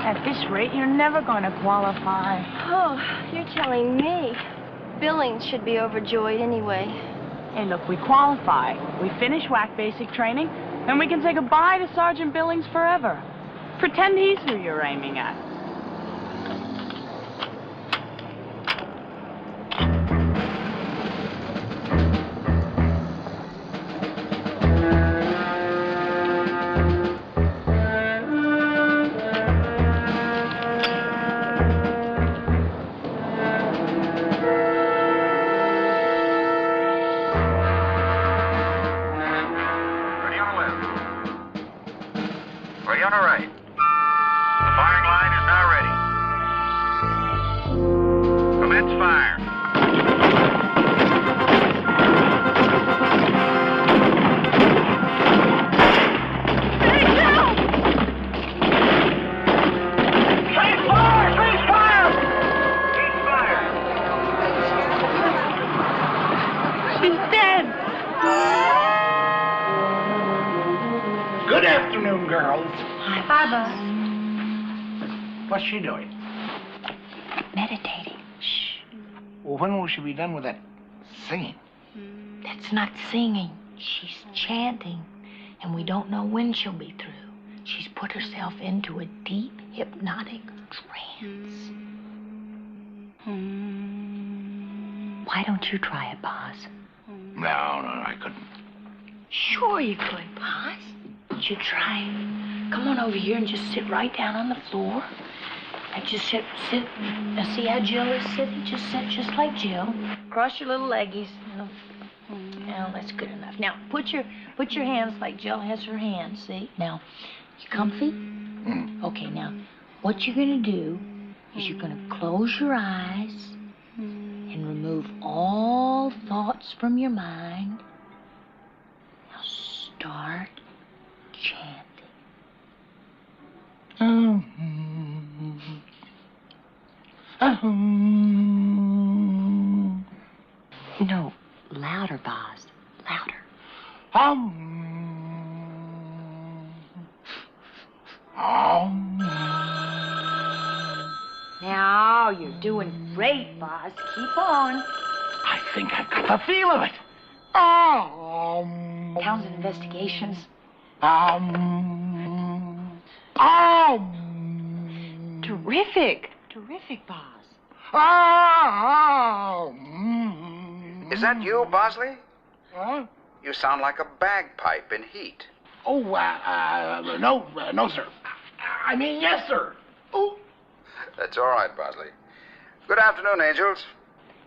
At this rate, you're never going to qualify. Oh, you're telling me. Billings should be overjoyed anyway. Hey, look, we qualify. We finish WAC basic training, and we can say goodbye to Sergeant Billings forever. Pretend he's who you're aiming at. What's she doing? Meditating. Shh. Well, when will she be done with that singing? That's not singing. She's chanting. And we don't know when she'll be through. She's put herself into a deep, hypnotic trance. Why don't you try it, Boz? No, I couldn't. Sure you could, Boz. Won't you try it? Come on over here and just sit right down on the floor. And just sit. Now see how Jill is sitting? Just sit just like Jill. Cross your little leggies. Now that's good enough. Now put your hands like Jill has her hands, see? Now, you comfy? Okay, now what you're gonna do is you're gonna close your eyes and remove all thoughts from your mind. Now start chanting. No, louder, Boz. Louder. Now you're doing great, Boz. Keep on. I think I've got the feel of it. Townsend Investigations. Terrific. Terrific, Boz. Is that you, Bosley? Huh? You sound like a bagpipe in heat. Oh, no, sir. I mean, yes, sir. Oh. That's all right, Bosley. Good afternoon, Angels.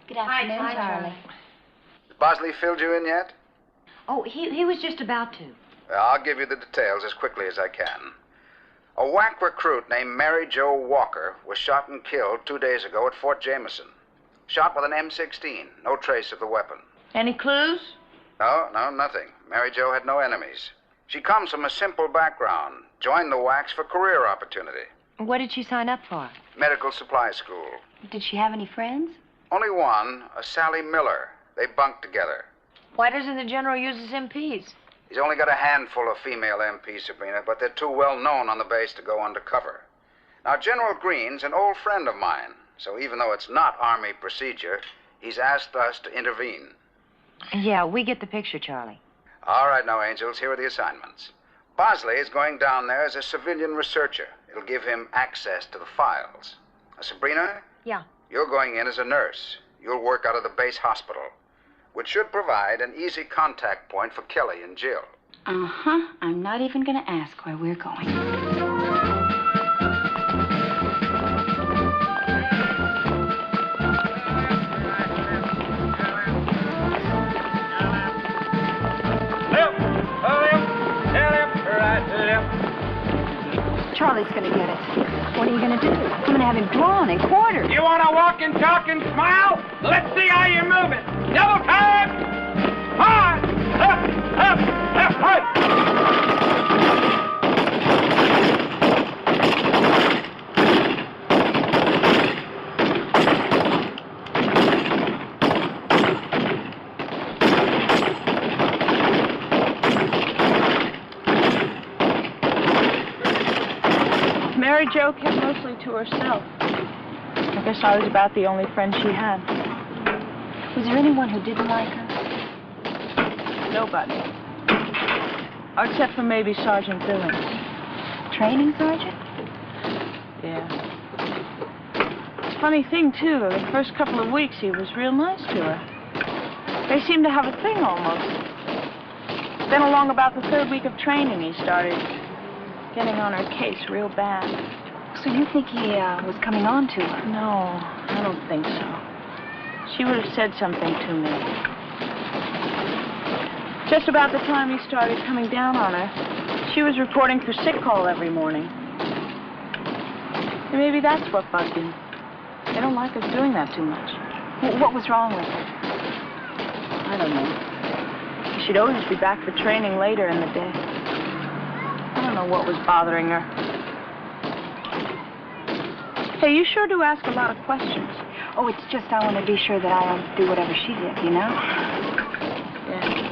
Good afternoon, Charlie. Has Bosley filled you in yet? Oh, he was just about to. I'll give you the details as quickly as I can. A WAC recruit named Mary Jo Walker was shot and killed 2 days ago at Fort Jameson. Shot with an M16. No trace of the weapon. Any clues? No, nothing. Mary Jo had no enemies. She comes from a simple background. Joined the WACs for career opportunity. What did she sign up for? Medical supply school. Did she have any friends? Only one, a Sally Miller. They bunked together. Why doesn't the general use his MPs? He's only got a handful of female MPs, Sabrina, but they're too well known on the base to go undercover. Now, General Green's an old friend of mine, so even though it's not Army procedure, he's asked us to intervene. Yeah, we get the picture, Charlie. All right, now, Angels, here are the assignments. Bosley is going down there as a civilian researcher. It'll give him access to the files. Sabrina? Yeah. You're going in as a nurse. You'll work out of the base hospital, which should provide an easy contact point for Kelly and Jill. I'm not even going to ask where we're going. Charlie's going to get it. What are you going to do? I'm going to have him drawn and quartered. You want to walk and talk and smile? Let's see how you're moving. Double time! Hard! Up, Mary Jo kept mostly to herself. I guess I was about the only friend she had. Was there anyone who didn't like her? Nobody. Except for maybe Sergeant Billings. Training sergeant? Yeah. Funny thing, too, the first couple of weeks he was real nice to her. They seemed to have a thing almost. Then along about the third week of training, he started getting on her case real bad. So you think he was coming on to her? No, I don't think so. She would have said something to me. Just about the time he started coming down on her, she was reporting for sick call every morning. And maybe that's what bugged him. They don't like us doing that too much. What was wrong with her? I don't know. She'd always be back for training later in the day. I don't know what was bothering her. Hey, you sure do ask a lot of questions. Oh, it's just I want to be sure that I don't do whatever she did, you know? Yeah.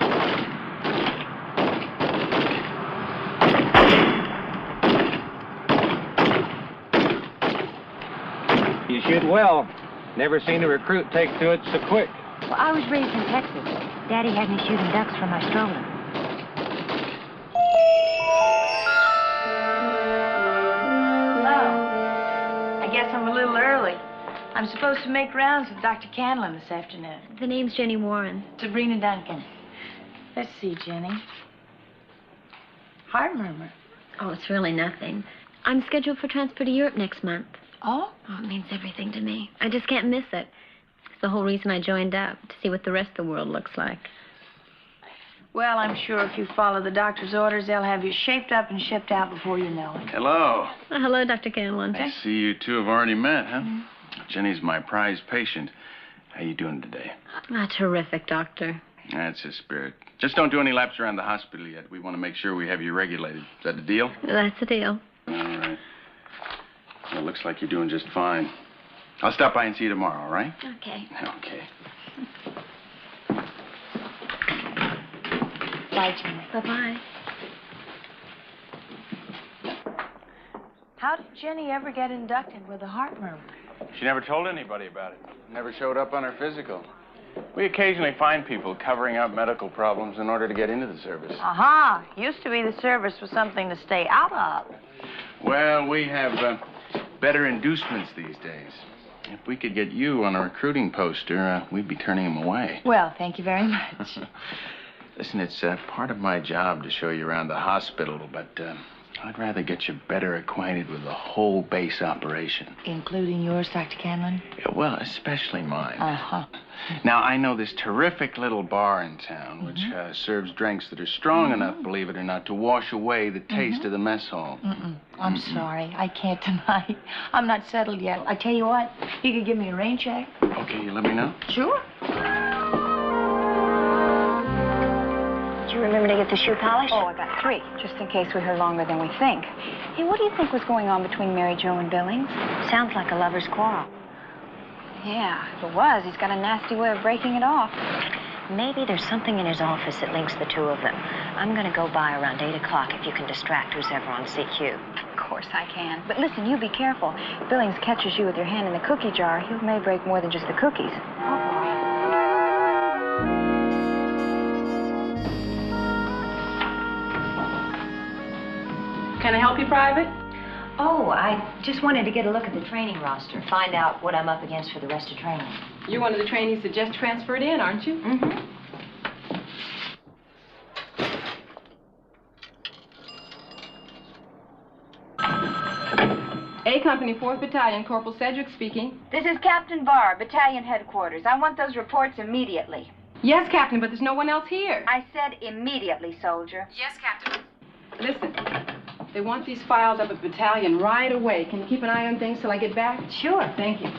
You should well. Never seen a recruit take to it so quick. Well, I was raised in Texas. Daddy had me shooting ducks from my stroller. Hello. I guess I'm a little early. I'm supposed to make rounds with Dr. Canlin this afternoon. The name's Jenny Warren. Sabrina Duncan. Let's see, Jenny. Heart murmur. Oh, it's really nothing. I'm scheduled for transfer to Europe next month. Oh? Oh, it means everything to me. I just can't miss it. It's the whole reason I joined up, to see what the rest of the world looks like. Well, I'm sure if you follow the doctor's orders, they'll have you shaped up and shipped out before you know it. Hello. Oh, hello, Dr. Canlin. I see you two have already met, huh? Jenny's my prized patient. How you doing today? Ah, terrific, doctor. That's the spirit. Just don't do any laps around the hospital yet. We want to make sure we have you regulated. Is that the deal? That's the deal. All right. Well, it looks like you're doing just fine. I'll stop by and see you tomorrow, all right? Okay. Okay. Bye, Jenny. Bye-bye. How did Jenny ever get inducted with a heart murmur? She never told anybody about it. Never showed up on her physical. We occasionally find people covering up medical problems in order to get into the service. Aha! Used to be the service was something to stay out of. Well, we have better inducements these days. If we could get you on a recruiting poster, we'd be turning them away. Well, thank you very much. Listen, it's part of my job to show you around the hospital, but I'd rather get you better acquainted with the whole base operation. Including yours, Dr. Canlin? Yeah, well, especially mine. Uh-huh. Now, I know this terrific little bar in town which serves drinks that are strong enough, believe it or not, to wash away the taste of the mess hall. I'm sorry. I can't tonight. I'm not settled yet. I tell you what, you could give me a rain check. Okay, you let me know? Sure. Did you remember to get the shoe polish? Oh, I got 3, just in case we're here longer than we think. Hey, what do you think was going on between Mary Jo and Billings? Sounds like a lover's quarrel. Yeah, if it was, he's got a nasty way of breaking it off. Maybe there's something in his office that links the two of them. I'm going to go by around 8 o'clock if you can distract who's ever on CQ. Of course I can. But listen, you be careful. If Billings catches you with your hand in the cookie jar, he may break more than just the cookies. Oh, boy. Can I help you, Private? Oh, I just wanted to get a look at the training roster, find out what I'm up against for the rest of training. You're one of the trainees that just transferred in, aren't you? Mm-hmm. A Company, 4th Battalion, Corporal Cedric speaking. This is Captain Barr, Battalion Headquarters. I want those reports immediately. Yes, Captain, but there's no one else here. I said immediately, soldier. Yes, Captain. Listen, they want these files up at the battalion right away. Can you keep an eye on things till I get back? Sure. Thank you.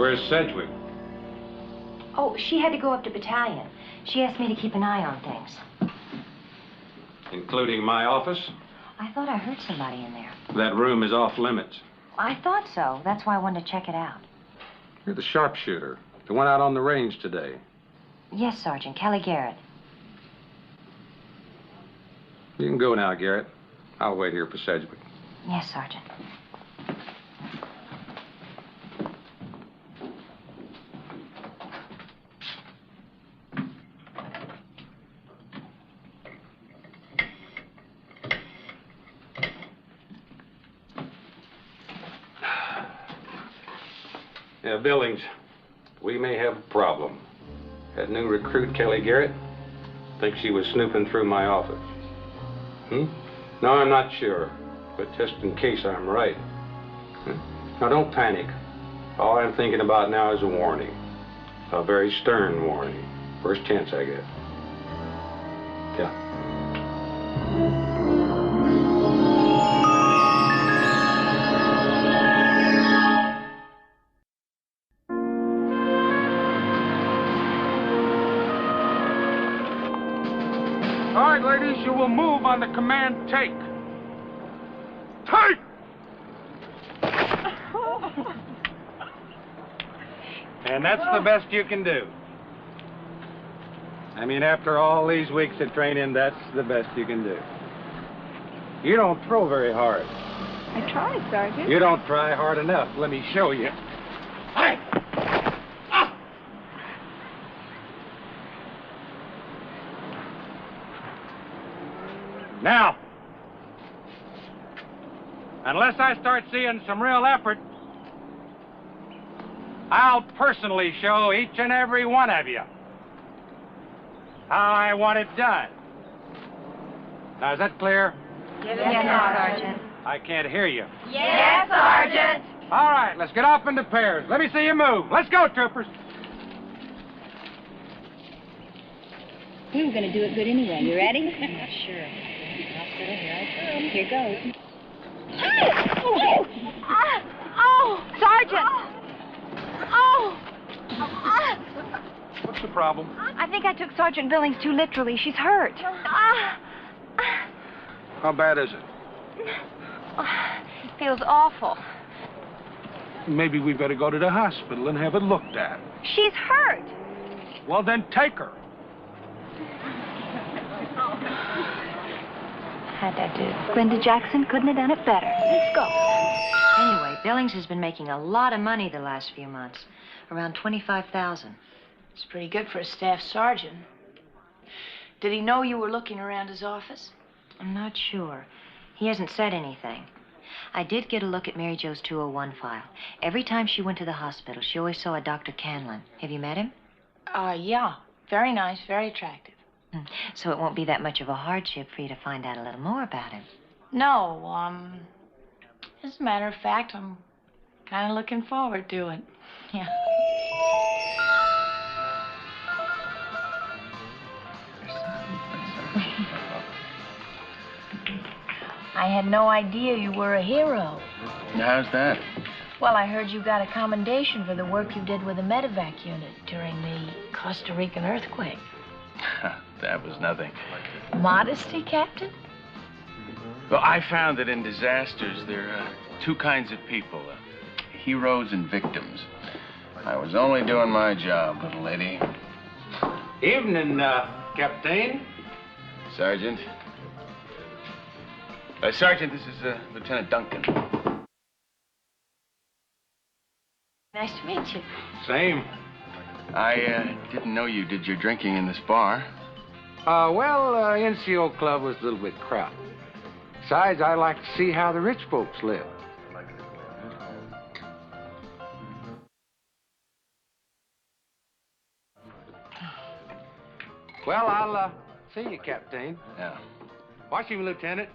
Where's Sedgwick? Oh, she had to go up to battalion. She asked me to keep an eye on things. Including my office? I thought I heard somebody in there. That room is off limits. I thought so. That's why I wanted to check it out. You're the sharpshooter. The one out on the range today. Yes, Sergeant. Kelly Garrett. You can go now, Garrett. I'll wait here for Sedgwick. Yes, Sergeant. Yeah, Billings, we may have a problem. That new recruit, Kelly Garrett, thinks she was snooping through my office. No, I'm not sure, but just in case I'm right. Now, don't panic. All I'm thinking about now is a warning. A very stern warning. First chance I get. Yeah. All right, ladies, you will move on the command take. Take! And that's the best you can do. I mean, after all these weeks of training, that's the best you can do. You don't throw very hard. I tried, Sergeant. You don't try hard enough. Let me show you. Hey! Now, unless I start seeing some real effort, I'll personally show each and every one of you how I want it done. Now, is that clear? Yes, Sergeant. I can't hear you. Yes, Sergeant. All right, let's get off into pairs. Let me see you move. Let's go, troopers. We were going to do it good anyway. You ready? Yeah, sure. I'll settle. Here I come. Here goes. Oh, Sergeant. Oh. What's the problem? I think I took Sergeant Billings too literally. She's hurt. How bad is it? It feels awful. Maybe we better go to the hospital and have it looked at. She's hurt. Well, then take her. How'd that do? Glenda Jackson couldn't have done it better. Let's go. Anyway, Billings has been making a lot of money the last few months. Around $25,000. It's pretty good for a staff sergeant. Did he know you were looking around his office? I'm not sure. He hasn't said anything. I did get a look at Mary Jo's 201 file. Every time she went to the hospital, she always saw a Dr. Canlin. Have you met him? Yeah. Very nice, very attractive. So it won't be that much of a hardship for you to find out a little more about him. No, as a matter of fact, I'm kind of looking forward to it. Yeah. I had no idea you were a hero. How's that? Well, I heard you got a commendation for the work you did with the medevac unit during the Costa Rican earthquake. That was nothing. Modesty, Captain? Well, I found that in disasters, there are two kinds of people, heroes and victims. I was only doing my job, little lady. Evening, Captain. Sergeant. Sergeant, this is Lieutenant Duncan. Nice to meet you. Same. I didn't know you did your drinking in this bar. NCO Club was a little bit crowded. Besides, I like to see how the rich folks live. Well, I'll see you, Captain. Yeah. Watch him, Lieutenant.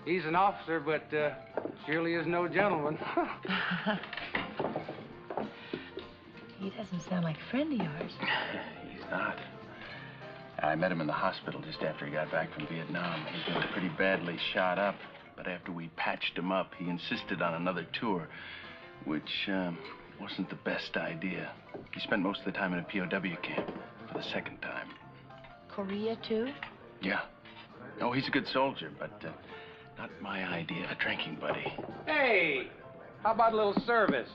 He's an officer, but surely is no gentleman. He doesn't sound like a friend of yours. He's not. I met him in the hospital just after he got back from Vietnam. He'd been pretty badly shot up, but after we patched him up, he insisted on another tour, which wasn't the best idea. He spent most of the time in a POW camp for the second time. Korea, too? Yeah. Oh, he's a good soldier, but not my idea of a drinking buddy. Hey, how about a little service?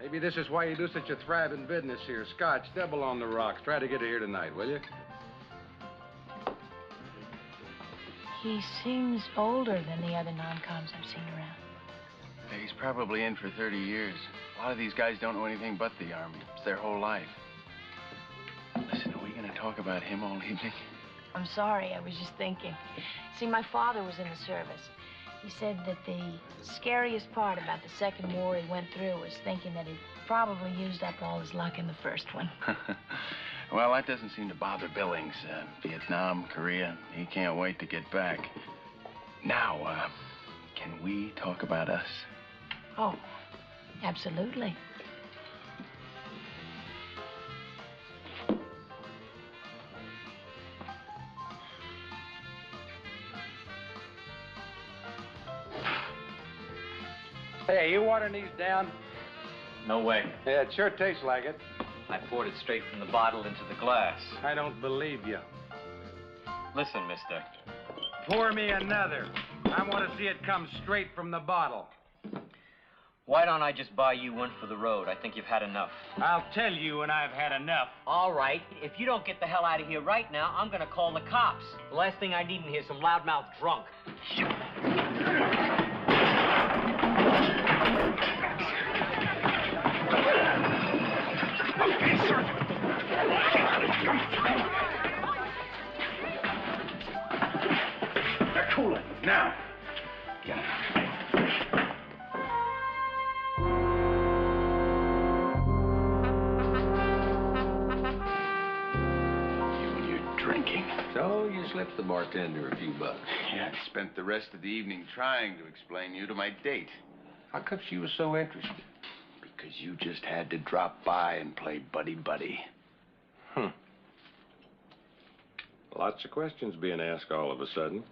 Maybe this is why you do such a thriving business here. Scotch, double on the rocks. Try to get her here tonight, will you? He seems older than the other non-coms I've seen around. Yeah, he's probably in for 30 years. A lot of these guys don't know anything but the Army. It's their whole life. Listen, are we going to talk about him all evening? I'm sorry, I was just thinking. See, my father was in the service. He said that the scariest part about the second war he went through was thinking that he'd probably used up all his luck in the first one. Well, that doesn't seem to bother Billings. Vietnam, Korea, he can't wait to get back. Now, can we talk about us? Oh, absolutely. Hey, you watering these down? No way. Yeah, it sure tastes like it. I poured it straight from the bottle into the glass. I don't believe you. Listen, mister. Pour me another. I want to see it come straight from the bottle. Why don't I just buy you one for the road? I think you've had enough. I'll tell you when I've had enough. All right. If you don't get the hell out of here right now, I'm gonna call the cops. The last thing I need in here is some loudmouth drunk. They're cooling. Now. Get out. Drinking. So you slipped the bartender a few bucks. Yeah, I spent the rest of the evening trying to explain you to my date. How come she was so interested? Because you just had to drop by and play buddy-buddy. Lots of questions being asked all of a sudden.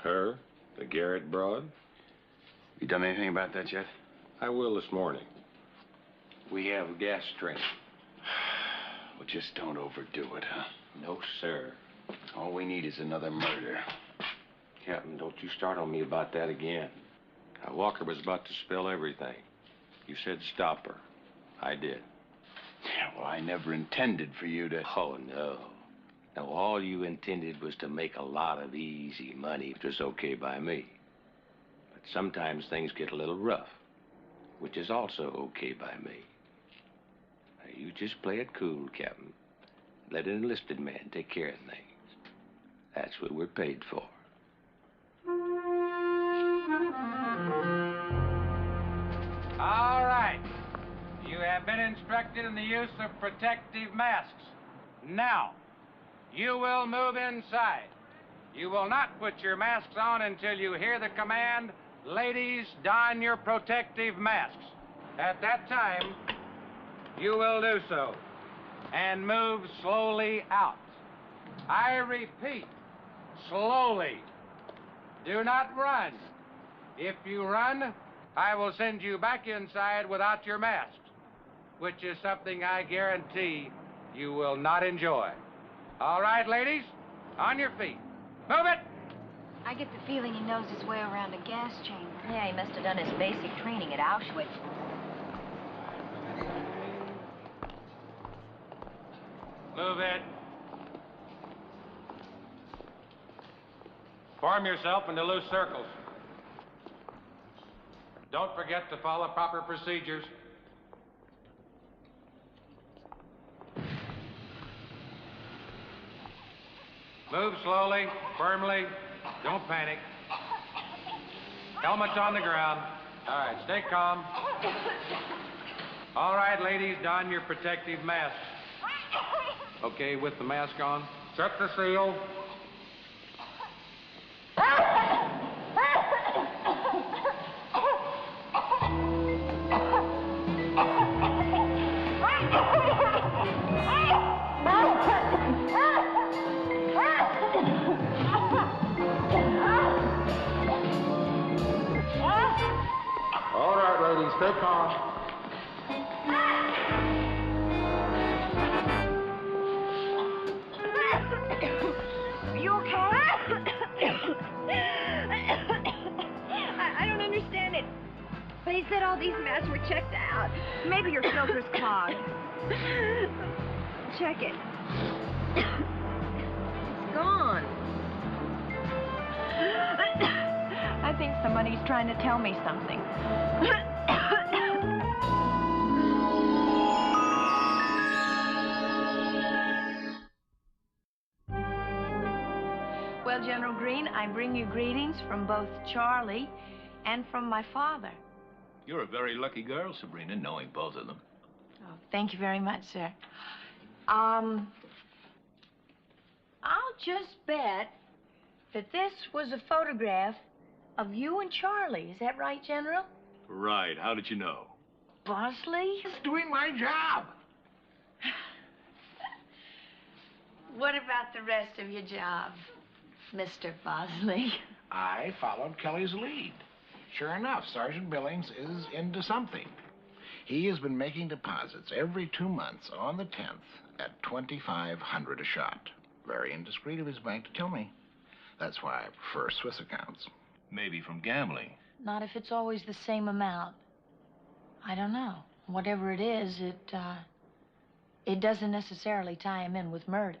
Her, the Garrett broad. You done anything about that yet? I will this morning. We have gas training. Well, just don't overdo it, huh? No, sir. All we need is another murder. Captain, don't you start on me about that again. Now, Walker was about to spill everything. You said stop her. I did. Yeah, well, I never intended for you to... Oh, no. No, all you intended was to make a lot of easy money, which was okay by me. But sometimes things get a little rough, which is also okay by me. Now, you just play it cool, Captain. Let an enlisted man take care of things. That's what we're paid for. All right. You have been instructed in the use of protective masks. Now, you will move inside. You will not put your masks on until you hear the command, ladies, don your protective masks. At that time, you will do so and move slowly out. I repeat, slowly. Do not run. If you run, I will send you back inside without your mask, which is something I guarantee you will not enjoy. All right, ladies, on your feet. Move it! I get the feeling he knows his way around a gas chamber. Yeah, he must have done his basic training at Auschwitz. Move it. Form yourself into loose circles. Don't forget to follow proper procedures. Move slowly, firmly. Don't panic. Helmets on the ground. All right, stay calm. All right, ladies, don your protective masks. Okay, with the mask on. Set the seal. All right, ladies, stay calm. said all these mats were checked out. Maybe your filter's clogged. Check it. It's gone. I think somebody's trying to tell me something. Well, General Green, I bring you greetings from both Charlie and from my father. You're a very lucky girl, Sabrina, knowing both of them. Oh, thank you very much, sir. I'll just bet that this was a photograph of you and Charlie. Is that right, General? Right. How did you know? Bosley? He's doing my job. What about the rest of your job, Mr. Bosley? I followed Kelly's lead. Sure enough, Sergeant Billings is into something. He has been making deposits every 2 months on the 10th at $2,500 a shot. Very indiscreet of his bank to tell me. That's why I prefer Swiss accounts. Maybe from gambling. Not if it's always the same amount. I don't know. Whatever it is, it doesn't necessarily tie him in with murder.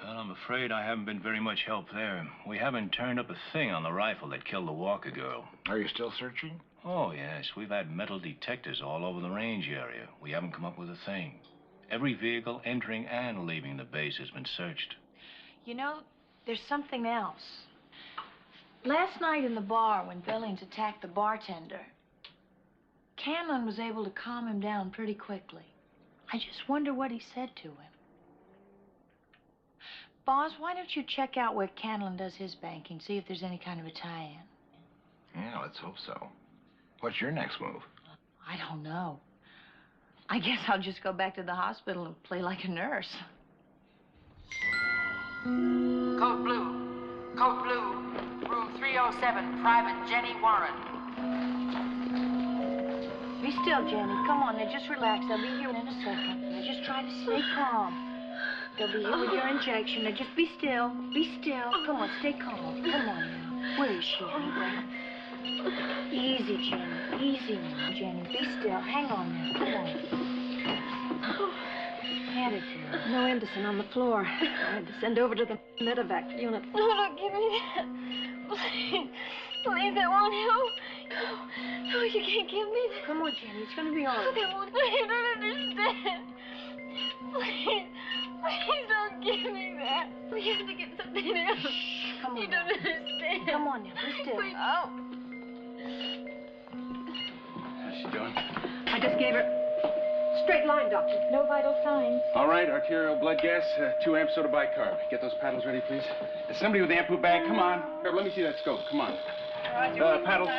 Well, I'm afraid I haven't been very much help there. We haven't turned up a thing on the rifle that killed the Walker girl. Are you still searching? Oh, yes. We've had metal detectors all over the range area. We haven't come up with a thing. Every vehicle entering and leaving the base has been searched. You know, there's something else. Last night in the bar, when Billings attacked the bartender, Canlon was able to calm him down pretty quickly. I just wonder what he said to him. Boss, why don't you check out where Canlon does his banking, see if there's any kind of a tie-in? Yeah, let's hope so. What's your next move? I don't know. I guess I'll just go back to the hospital and play like a nurse. Code blue. Code blue. Room 307, Private Jenny Warren. Be still, Jenny. Come on, now just relax. I'll be here in a second. Now just try to stay calm. They'll be here with your injection. Now just be still. Be still. Come on, stay calm. Come on now. Where is she anyway? Easy, Jenny. Easy now, Jenny. Be still. Hang on now. Come on. Hand it to her. No Anderson on the floor. I had to send over to the medevac unit. No, don't give me that. Please. Please, that won't help. No, you can't give me that. Come on, Jenny. It's going to be all right. That won't. You don't understand. Please. Please don't give me that. We have to get something else. Shh, come on. You don't understand. Come on now. Be still. Please. Oh. How's she doing? I just gave her straight line, doctor. No vital signs. All right, arterial blood gas, 2 amp soda bicarb. Get those paddles ready, please. Is somebody with the ampoule bag? Come on. Here, let me see that scope. Come on. Paddles.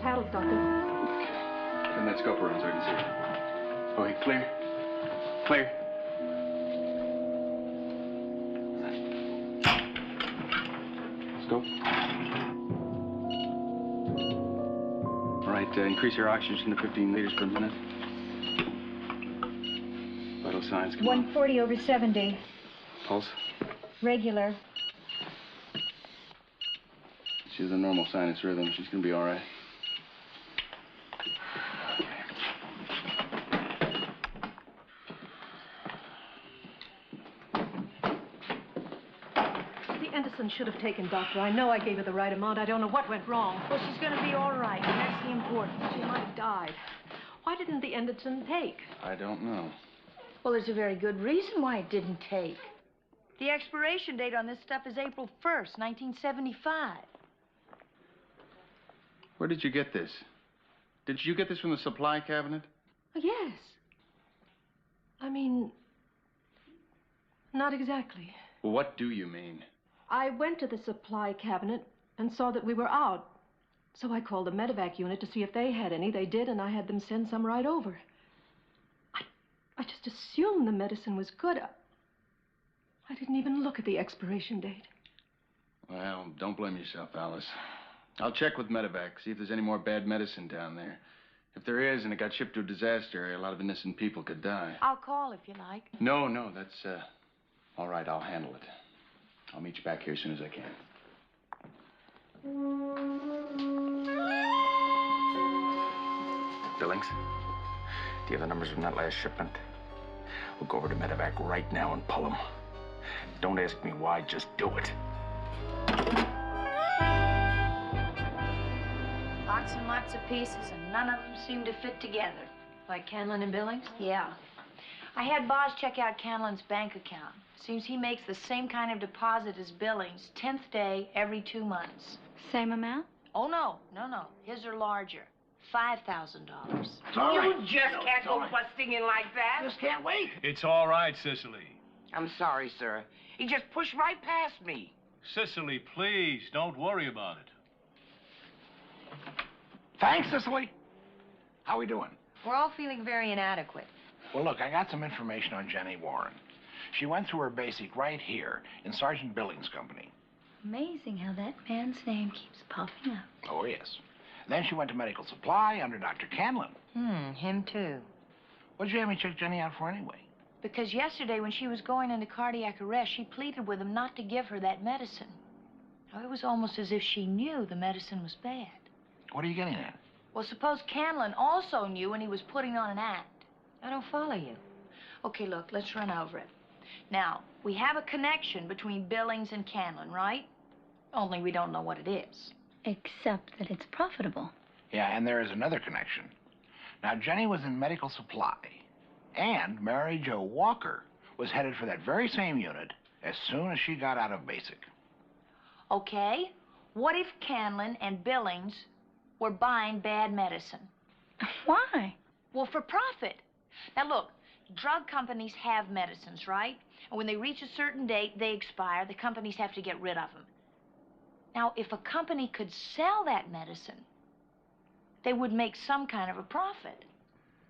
Paddles, doctor. Turn that scope around so I can see it. Okay, clear. Clear. Scope. All right, increase your oxygen to 15 liters per minute. Vital signs, come on. 140/70. Pulse. Regular. She's a normal sinus rhythm. She's gonna be all right. Anderson should have taken, doctor. I know I gave her the right amount. I don't know what went wrong. Well, she's going to be all right, and that's the important. She might have died. Why didn't the Anderson take? I don't know. Well, there's a very good reason why it didn't take. The expiration date on this stuff is April 1st, 1975. Where did you get this? Did you get this from the supply cabinet? Oh, yes. I mean, not exactly. What do you mean? I went to the supply cabinet and saw that we were out. So I called the medevac unit to see if they had any. They did, and I had them send some right over. I just assumed the medicine was good. I didn't even look at the expiration date. Well, don't blame yourself, Alice. I'll check with medevac, see if there's any more bad medicine down there. If there is, and it got shipped to a disaster area, a lot of innocent people could die. I'll call if you like. No, that's, all right, I'll handle it. I'll meet you back here as soon as I can. Billings, do you have the numbers from that last shipment? We'll go over to Medevac right now and pull them. Don't ask me why, just do it. Lots and lots of pieces, and none of them seem to fit together. Like Canlin and Billings? Yeah. I had Boz check out Canlin's bank account. Seems he makes the same kind of deposit as Billings, 10th day every 2 months. Same amount? Oh, no. His are larger. $5,000. You just can't go busting in like that. Just can't wait. It's all right, Cicely. I'm sorry, sir. He just pushed right past me. Cicely, please, don't worry about it. Thanks, Cicely. How we doing? We're all feeling very inadequate. Well, look, I got some information on Jenny Warren. She went through her basic right here in Sergeant Billings' company. Amazing how that man's name keeps popping up. Oh, yes. Then she went to medical supply under Dr. Canlin. Him too. What did you have me check Jenny out for anyway? Because yesterday when she was going into cardiac arrest, she pleaded with him not to give her that medicine. Now, it was almost as if she knew the medicine was bad. What are you getting at? Well, suppose Canlin also knew when he was putting on an act. I don't follow you. Okay, look, let's run over it. Now, we have a connection between Billings and Canlin, right? Only we don't know what it is. Except that it's profitable. Yeah, and there is another connection. Now, Jenny was in medical supply, and Mary Jo Walker was headed for that very same unit as soon as she got out of basic. Okay, what if Canlin and Billings were buying bad medicine? Why? Well, for profit. Now, look, drug companies have medicines, right? And when they reach a certain date, they expire. The companies have to get rid of them. Now, if a company could sell that medicine, they would make some kind of a profit.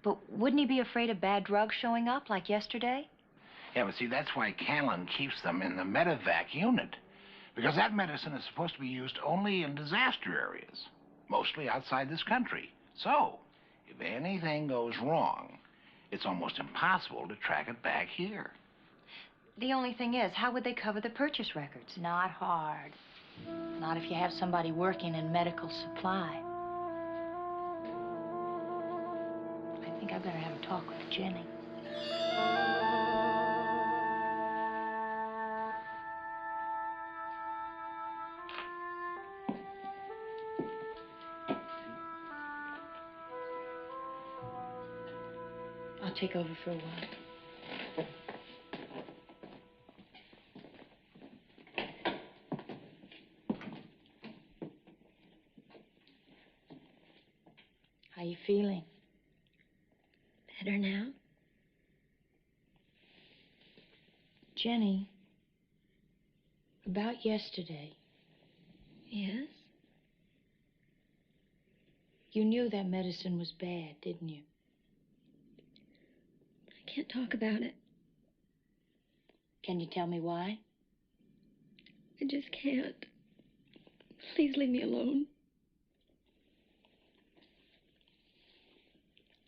But wouldn't he be afraid of bad drugs showing up like yesterday? Yeah, but see, that's why Canlin keeps them in the Medevac unit. Because that medicine is supposed to be used only in disaster areas, mostly outside this country. So, if anything goes wrong, it's almost impossible to track it back here. The only thing is, how would they cover the purchase records? Not hard. Not if you have somebody working in medical supply. I think I better have a talk with Jenny. I'll take over for a while. How you feeling? Better now? Jenny, about yesterday. Yes? You knew that medicine was bad, didn't you? I can't talk about it. Can you tell me why? I just can't. Please leave me alone.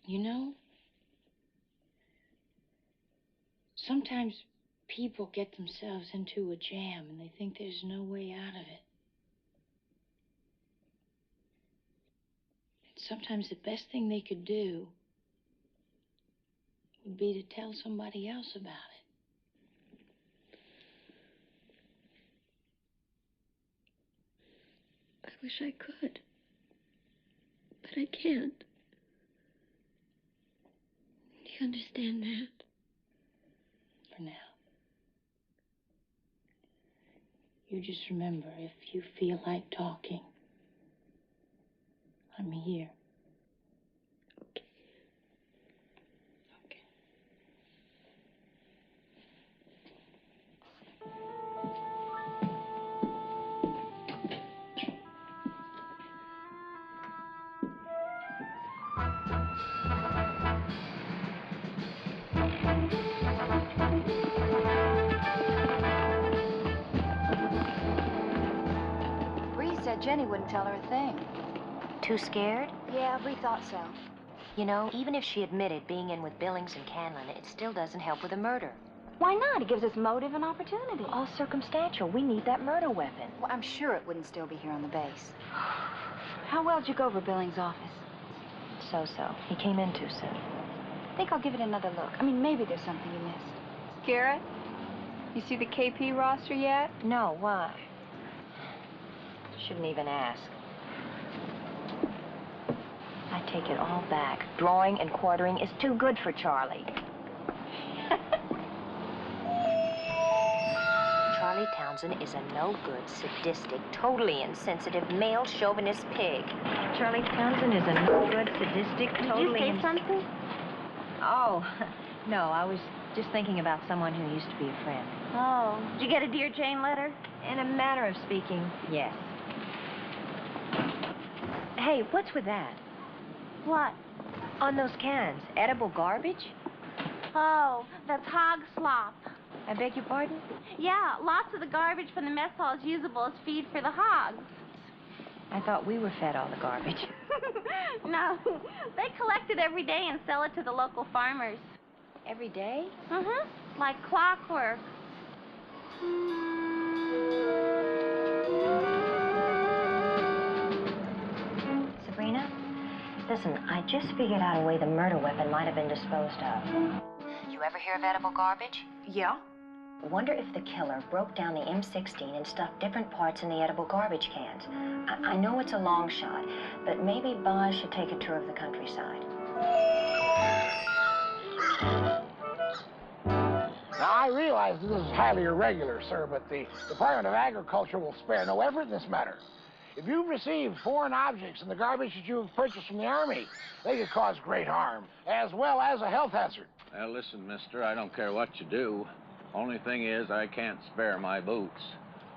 You know, sometimes people get themselves into a jam and they think there's no way out of it. And sometimes the best thing they could do would be to tell somebody else about it. I wish I could. But I can't. Do you understand that? For now. You just remember, if you feel like talking, I'm here. Okay. Okay. Bree said Jenny wouldn't tell her a thing. Too scared? Yeah, Bree thought so. You know, even if she admitted being in with Billings and Canlin, it still doesn't help with a murder. Why not? It gives us motive and opportunity. All circumstantial. We need that murder weapon. Well, I'm sure it wouldn't still be here on the base. How well did you go over Billings' office? So-so. He came in too soon. I think I'll give it another look. I mean, maybe there's something you missed. Garrett, you see the KP roster yet? No, why? Shouldn't even ask. I take it all back. Drawing and quartering is too good for Charlie. Charlie Townsend is a no-good, sadistic, totally insensitive, male chauvinist pig. Charlie Townsend is a no-good, sadistic, totally... Did you say something? Oh, no, I was just thinking about someone who used to be a friend. Oh, did you get a Dear Jane letter? In a manner of speaking, yes. Hey, what's with that? What? On those cans, edible garbage? Oh, that's hog slop. I beg your pardon? Yeah, lots of the garbage from the mess hall is usable as feed for the hogs. I thought we were fed all the garbage. No, they collect it every day and sell it to the local farmers. Every day? Mm-hmm, like clockwork. Sabrina, listen, I just figured out a way the murder weapon might have been disposed of. You ever hear of edible garbage? Yeah. Wonder if the killer broke down the M16 and stuffed different parts in the edible garbage cans. I know it's a long shot, but maybe Boz should take a tour of the countryside. Now, I realize this is highly irregular, sir, but the Department of Agriculture will spare no effort in this matter. If you've received foreign objects in the garbage that you've purchased from the Army, they could cause great harm, as well as a health hazard. Well, listen, mister, I don't care what you do. Only thing is, I can't spare my boots.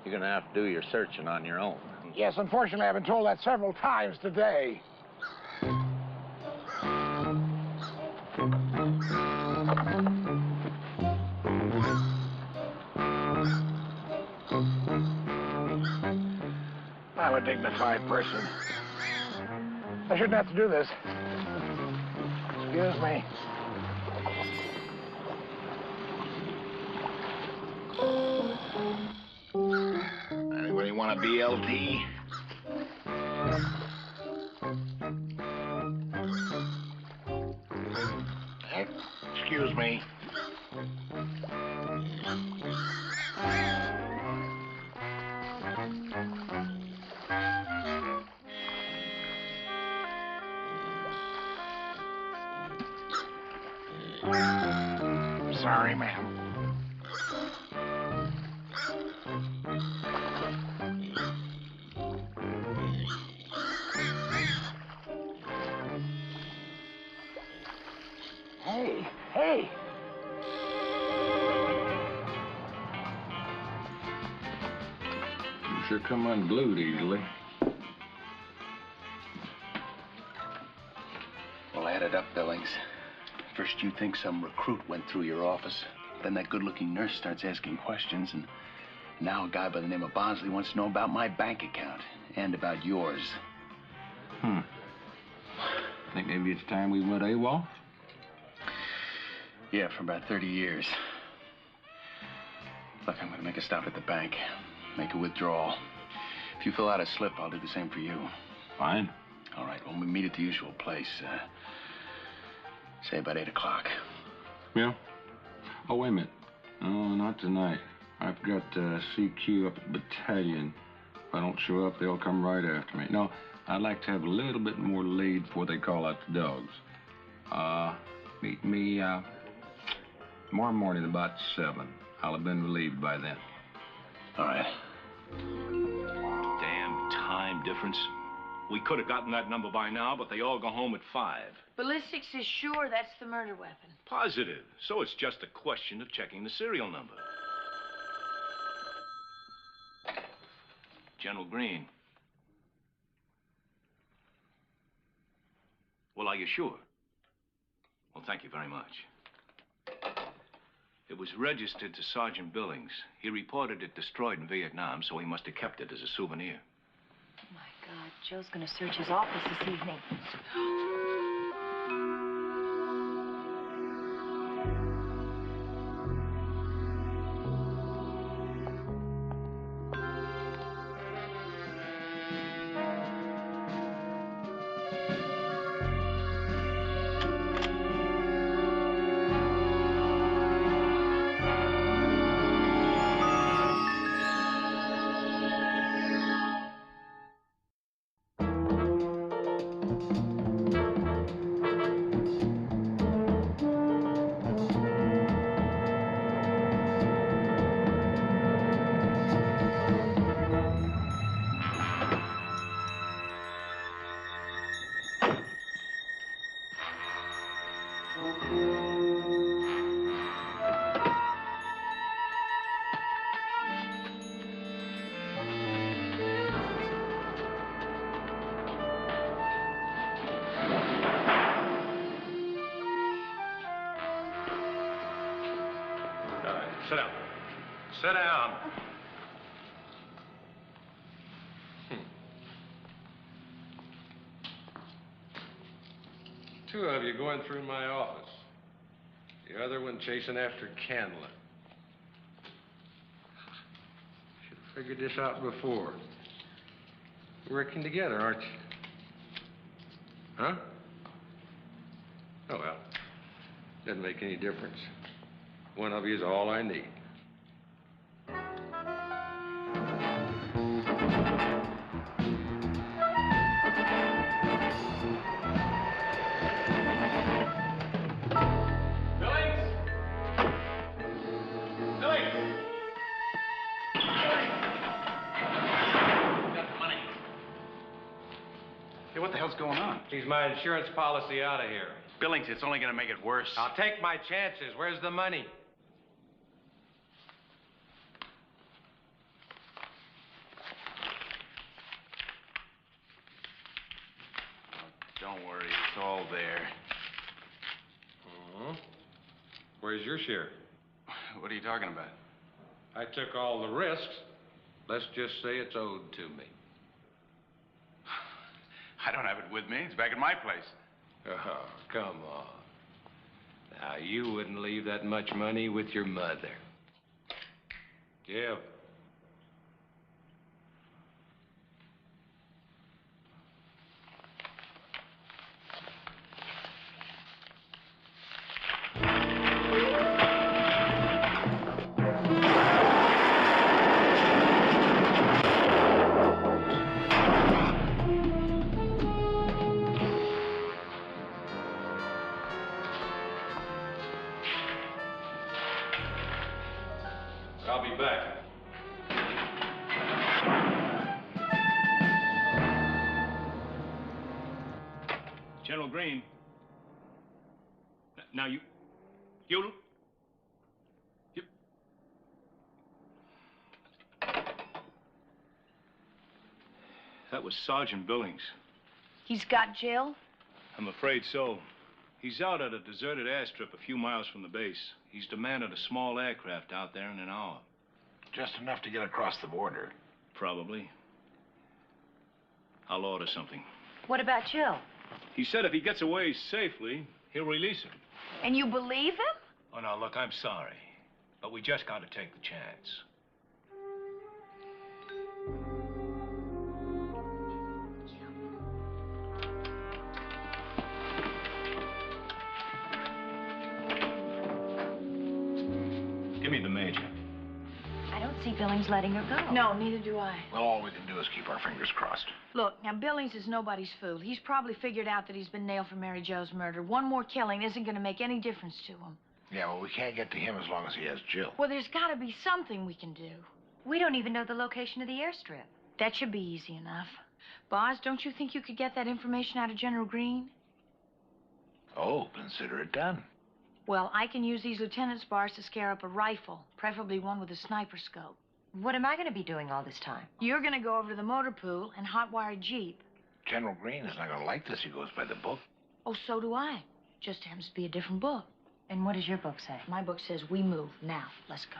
You're gonna have to do your searching on your own. Yes, unfortunately, I've been told that several times today. I'm a dignified person. I shouldn't have to do this. Excuse me. Anybody want a BLT? Excuse me. Sorry, ma'am. Hey! You sure come unglued easily. Well, add it up, Billings. First you think some recruit went through your office. Then that good-looking nurse starts asking questions, and now a guy by the name of Bosley wants to know about my bank account and about yours. Think maybe it's time we went AWOL? Yeah, for about 30 years. Look, I'm gonna make a stop at the bank. Make a withdrawal. If you fill out a slip, I'll do the same for you. Fine. All right, well, we meet at the usual place. Say about 8 o'clock. Yeah? Oh, wait a minute. No, not tonight. I've got CQ up at the battalion. If I don't show up, they'll come right after me. No, I'd like to have a little bit more lead before they call out the dogs. Meet me tomorrow morning about 7. I'll have been relieved by then. All right. Damn time difference. We could have gotten that number by now, but they all go home at 5. Ballistics is sure that's the murder weapon. Positive. So it's just a question of checking the serial number. General Green. Well, are you sure? Well, thank you very much. It was registered to Sergeant Billings. He reported it destroyed in Vietnam, so he must have kept it as a souvenir. Oh, my God. Joe's gonna search his office this evening. Sit down. Sit down. Two of you going through my office. The other one chasing after Candler. Should have figured this out before. Working together, aren't you? Huh? Oh, well. Doesn't make any difference. One of you is all I need. Hey, what the hell's going on? He's my insurance policy out of here. Billings, it's only going to make it worse. I'll take my chances. Where's the money? Don't worry, it's all there. Where's your share? What are you talking about? I took all the risks. Let's just say it's owed to me. I don't have it with me. It's back at my place. Oh, come on. Now, you wouldn't leave that much money with your mother. Yeah. I'll be back. General Green. Now you... That was Sergeant Billings. He's got Jill? I'm afraid so. He's out at a deserted airstrip a few miles from the base. He's demanded a small aircraft out there in an hour. Just enough to get across the border. Probably. I'll order something. What about Jill? He said if he gets away safely, he'll release him. And you believe him? Oh, now, look, I'm sorry. But we just got to take the chance. Give me the major. I don't see Billings letting her go. No, neither do I. Well, all we can do is keep our fingers crossed. Look, now Billings is nobody's fool. He's probably figured out that he's been nailed for Mary Jo's murder. One more killing isn't going to make any difference to him. Yeah, well, we can't get to him as long as he has Jill. Well, there's got to be something we can do. We don't even know the location of the airstrip. That should be easy enough. Boz, don't you think you could get that information out of General Green? Oh, consider it done. Well, I can use these lieutenant's bars to scare up a rifle, preferably one with a sniper scope. What am I going to be doing all this time? You're going to go over to the motor pool and hotwire a Jeep. General Green is not going to like this. He goes by the book. Oh, so do I. Just happens to be a different book. And what does your book say? My book says we move. Now, let's go.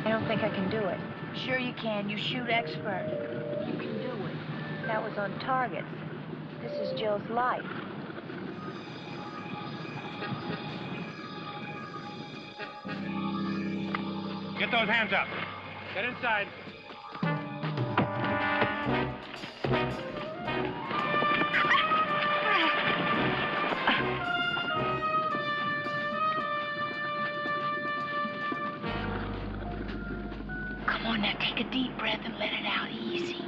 I don't think I can do it. Sure you can. You shoot expert. You can do it. That was on targets. This is Jill's life. Get those hands up. Get inside. Come on now, take a deep breath and let it out easy.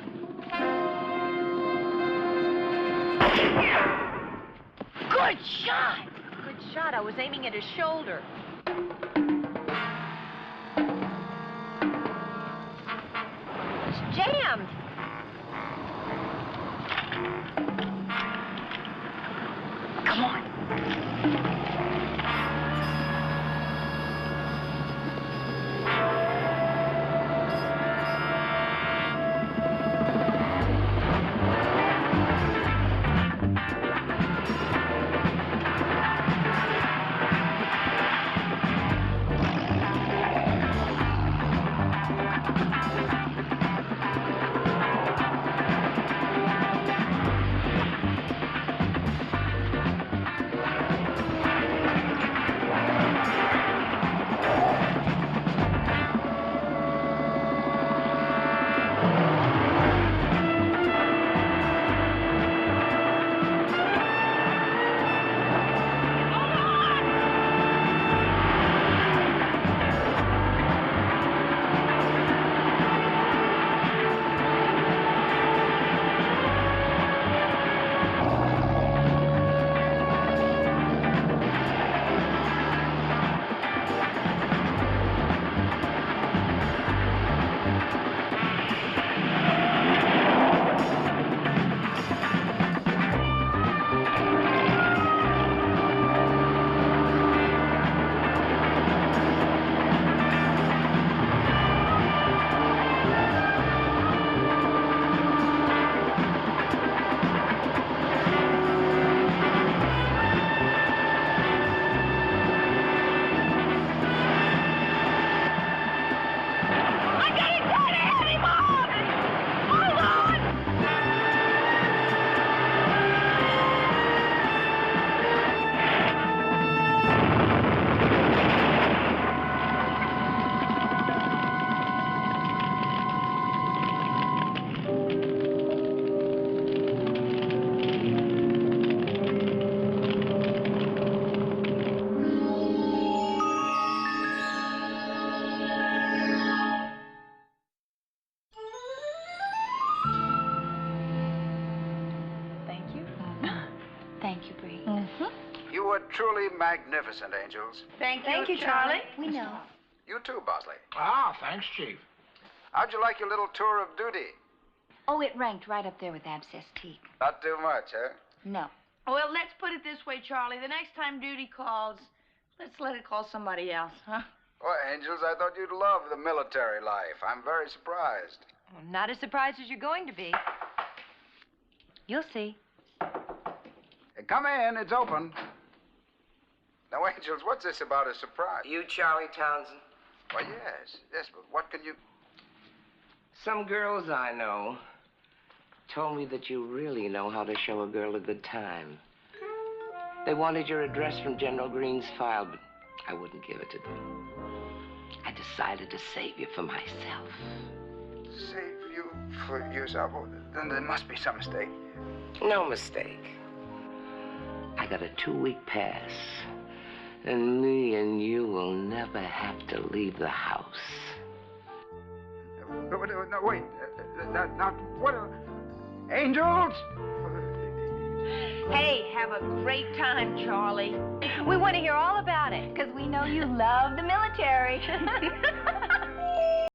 Good shot! Good shot. I was aiming at his shoulder. It's jammed. Come on. Thank you, Bree. You were truly magnificent, Angels. Thank you, Charlie. We know. You too, Bosley. Ah, thanks, Chief. How'd you like your little tour of duty? Oh, it ranked right up there with abscess teak. Not too much, huh? No. Well, let's put it this way, Charlie. The next time duty calls, let's let it call somebody else, huh? Well, Angels, I thought you'd love the military life. I'm very surprised. Well, not as surprised as you're going to be. You'll see. Hey, come in. It's open. Now, Angels, what's this about a surprise? You Charlie Townsend? Why, yes. Yes, but what can you... Some girls I know told me that you really know how to show a girl a good time. They wanted your address from General Green's file, but I wouldn't give it to them. I decided to save you for myself. Save you for yourself? Oh, then there must be some mistake. No mistake. I got a 2-week pass, and me and you will never never have to leave the house. No, wait. Now, what? Angels? Hey, have a great time, Charlie. We want to hear all about it, because we know you love the military.